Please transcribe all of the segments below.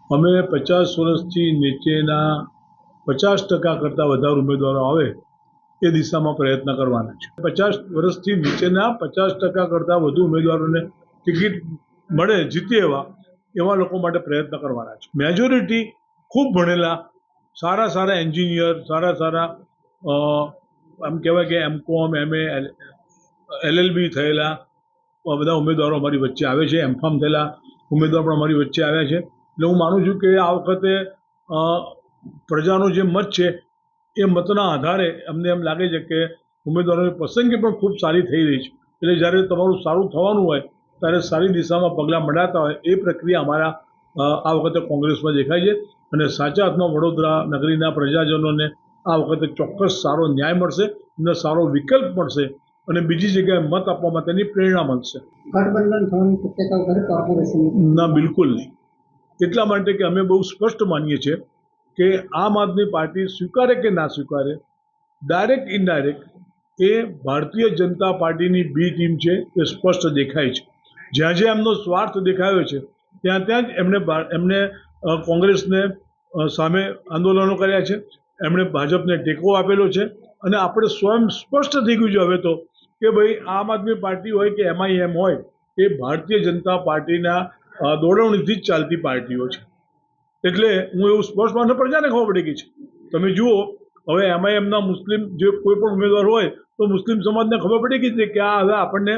અમે 50 વર્ષથી નીચેના 50% કરતાં વધારે ઉમેદવારો આવે એ દિશામાં પ્રયત્ન કરવાના છે. 50 વર્ષથી નીચેના 50% કરતાં વધુ ઉમેદવારોને ટિકિટ મળે, જીતે એવા લોકો માટે પ્રયત્ન કરવાના છે. મેજોરિટી ખૂબ ભણેલા, સારા એન્જિનિયર, સારા આમ કહેવાય કે M.Com, MA, LLB થયેલા બધા ઉમેદવારો અમારી વચ્ચે આવે છે. M.Pharm થયેલા ઉમેદવારો પણ અમારી વચ્ચે આવ્યા છે. એટલે હું માનું છું કે આ વખતે પ્રજાનો જે મત છે એ મતના આધારે અમને એમ લાગે છે કે ઉમેદવારોની પસંદગી પણ ખૂબ સારી થઈ રહી છે. એટલે જ્યારે તમારું સારું થવાનું હોય ત્યારે સારી દિશામાં પગલાં મળાતા હોય એ પ્રક્રિયા અમારા આ વખતે કોંગ્રેસમાં દેખાય છે. અને સાચા અર્થમાં વડોદરા નગરીના પ્રજાજનોને આ વખતે ચોક્કસ સારો ન્યાય મળશે અને સારો વિકલ્પ મળશે અને બીજી જગ્યાએ મત આપવા માટેની પ્રેરણા મળશે. ગઠબંધન થવાની શક્યતા ખરી કોર્પોરેશન? ના, બિલકુલ નહીં. એટલા માટે કે અમે બહુ સ્પષ્ટ માનીએ છીએ કે આમ આદમી પાર્ટી સ્વીકારે કે ના સ્વીકારે, ડાયરેક્ટ ઇનડાયરેક્ટ એ ભારતીય જનતા પાર્ટીની બી ટીમ છે એ સ્પષ્ટ દેખાય છે. જ્યાં એમનો સ્વાર્થ દેખાયો છે ત્યાં જ એમણે કોંગ્રેસને સામે આંદોલનો કર્યા છે, એમણે ભાજપને ટેકો આપેલો છે. અને આપણે સ્વયં સ્પષ્ટ થઈ ગયું છે હવે તો કે ભાઈ આમ આદમી પાર્ટી હોય કે MIM હોય એ ભારતીય જનતા પાર્ટીના દોરવણીથી જ ચાલતી પાર્ટીઓ છે. એટલે હું એવું સ્પષ્ટ માનું, પ્રજાને ખબર પડી ગઈ છે. તમે જુઓ, હવે MIMના મુસ્લિમ જે કોઈ પણ ઉમેદવાર હોય તો મુસ્લિમ સમાજને ખબર પડી ગઈ છે કે આ હવે આપણને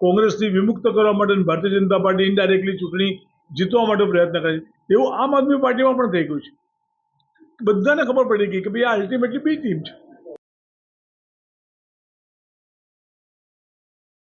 કોંગ્રેસથી વિમુક્ત કરવા માટે ભારતીય જનતા પાર્ટી ઇનડાયરેક્ટલી ચૂંટણી જીતવા માટે પ્રયત્ન કરે છે. એવું આમ આદમી પાર્ટીમાં પણ થઈ ગયું છે. બધાને ખબર પડી ગઈ કે ભાઈ આ અલ્ટિમેટલી બી ટીમ છે.